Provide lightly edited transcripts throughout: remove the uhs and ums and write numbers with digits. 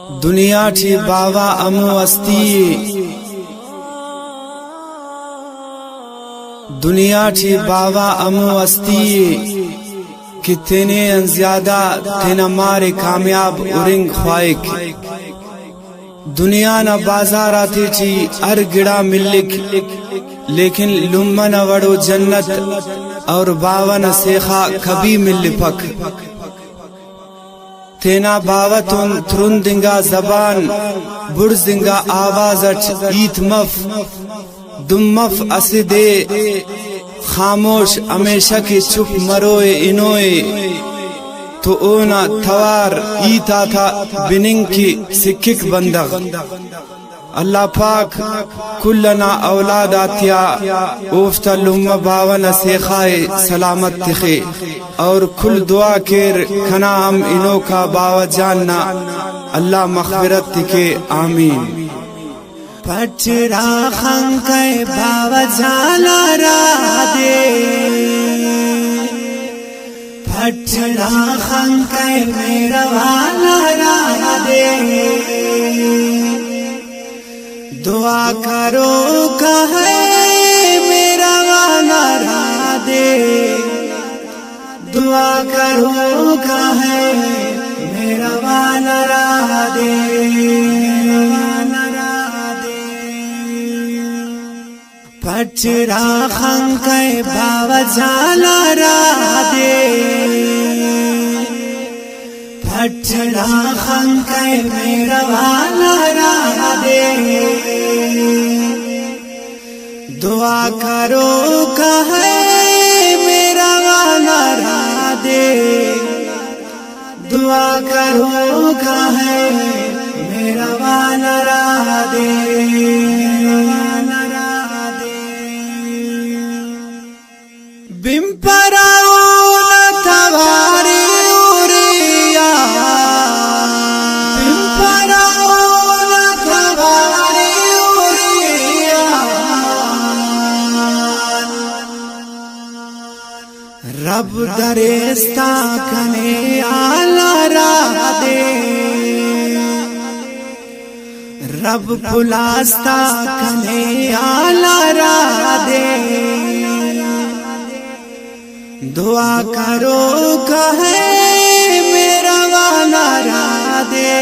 دنیا ٹھی باوا امو استی دنیا ٹھی باوا امو استی کہ تینے ان زیادہ تینا مارے کامیاب ارنگ خواہک دنیا نا بازار آتی تھی ار گڑا ملک لیکن لمن وڑو جنت اور باوا نا سیخا کبھی مل پک تینا باوتن ترندنگا زبان برزنگا آواز اچھ ایت مف دم مف اسدے خاموش ہمیشہ کی چپ مروئے انوئے تو اونا تھوار ایتا تھا بننگ کی سکھک بندغ اللہ پاک کلنا اولاد آتیا اوفتا لما باونا سیخائے سلامت تخے اور کل دعا کر کھنا ہم انو کا باوا جاننا اللہ مغفرت تکے آمین پچرا خنکے باوا جانا را دے پچرا خنکے میرا والا را دے دعا کرو کہے میرا والا را دے دعا کرو کہے میرا والا را دے پچرا خنکے باوا جانا را دے پچرا خنکے میرا والا را دے دعا کرو کہے میرا والا را دے دعا کرو کہے میرا والا را دے بیم پراؤنا تواری اوریا بیم پراؤنا تواری اوریا رب درستا کنے آلا را دے رب پلاستا کنے آلا را دے دعا کرو کہے میرا والا را دے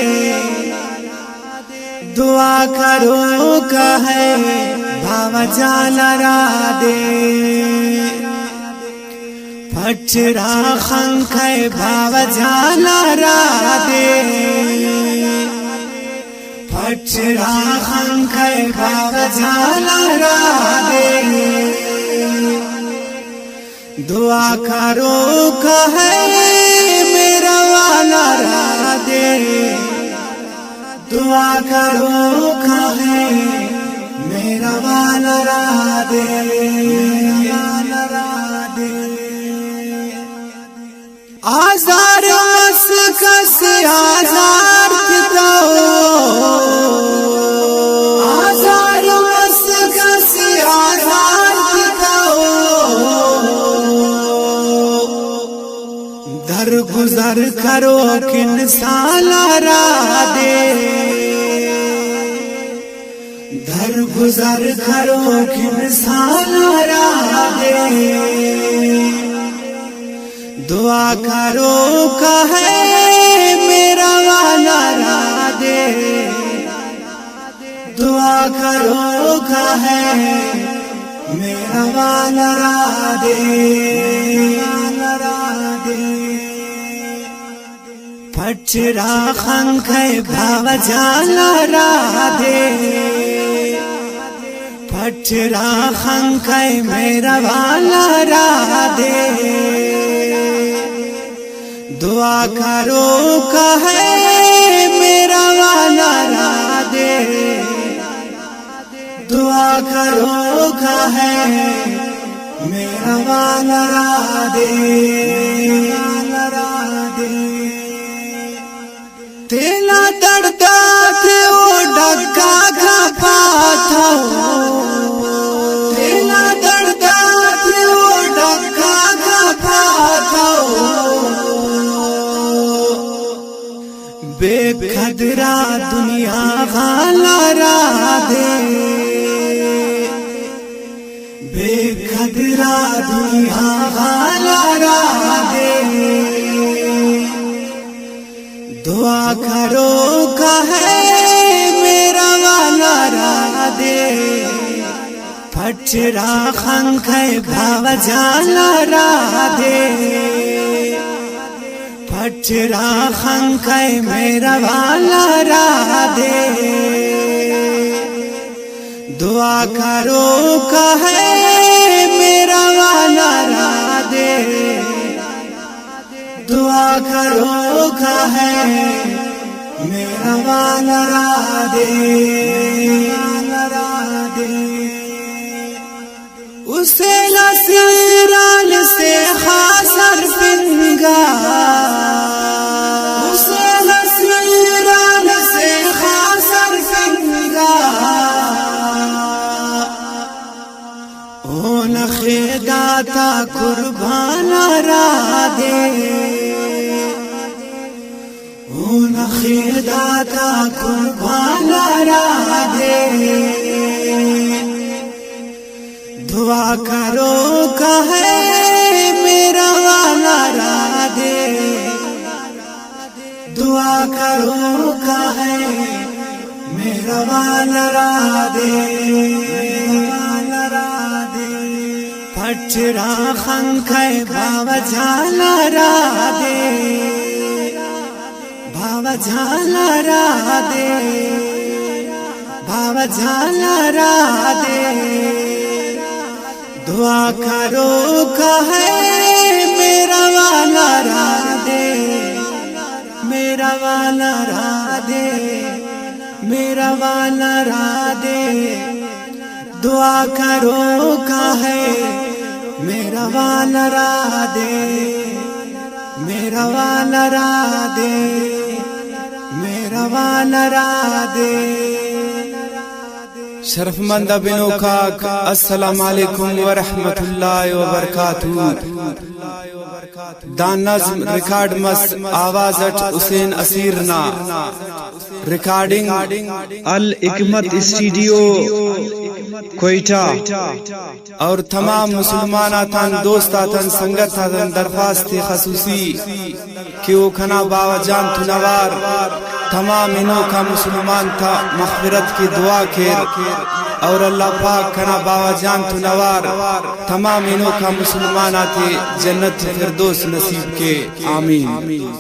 دعا کرو کہے باوا جانا را دے پچرا خنکے باوا جانا را دے پچرا خنکے باوا جانا را دے دعا کرو کہے میرا والا را دے دعا کرو کہے میرا والا را دے آزار مسکس آزار کتاو آزار مسکس آزار کتاو در گزر کرو کن سالا را دے در گزر کرو کن سالا را دے دعا کرو کہے میرا والا را دے دعا کرو کہے میرا والا را دے پچرا خنکے باوا جانا را دے پچرا خنکے میرا والا را دے دعا کرو کہے میرا والا را دے دعا کرو کہے میرا والا را دے تیلا دڑتا تھے وہ ڈکا کھپا تھا تیلا دڑتا تھے وہ ڈکا کھپا تھا بے قدرا دنیا غالا را دے بے قدرا دنیا غالا را دے دعا کرو کہے میرا والا را دے پھٹرا خنکھے بھاو جالا را دے پھٹرا خنکھے میرا والا را دے دعا کرو کہے میرا والا را دے دعا کرو کہے میرا والا را دے اسے نصیران سے خاصر پنگا اسے نصیران سے خاصر پنگا اون خیداتا قربان را دے اون خیداتا قربان را دے دعا کرو کہے میرا والا را دے دعا کرو کہے میرا والا را دے پھٹرا خنکھے بھاو جالا را دے بھاو جالا را دے بھاو جالا را دے دعا کرو کہے میرا والا را دے میرا والا را دے میرا والا را دے دعا کرو کہے میرا والا را دے میرا والا را دے میرا والا را دے شرف مند بنو کاک السلام علیکم ورحمت اللہ وبرکاتہ دان نظم ریکارڈ مس آواز اٹھ حسین اسیرنا ریکارڈنگ الحکمت اسٹوڈیو کوئٹہ اور تمام مسلماناتان دوستاتان سنگتاتان درخواست خصوصی کہ وہ کھنا باوا جان تنوار تمام انہوں کا مسلمان تھا مغفرت کی دعا کر اور اللہ پاک کھنا باوا جان تنوار تمام انہوں کا مسلمان آتے جنت فردوس نصیب کے آمین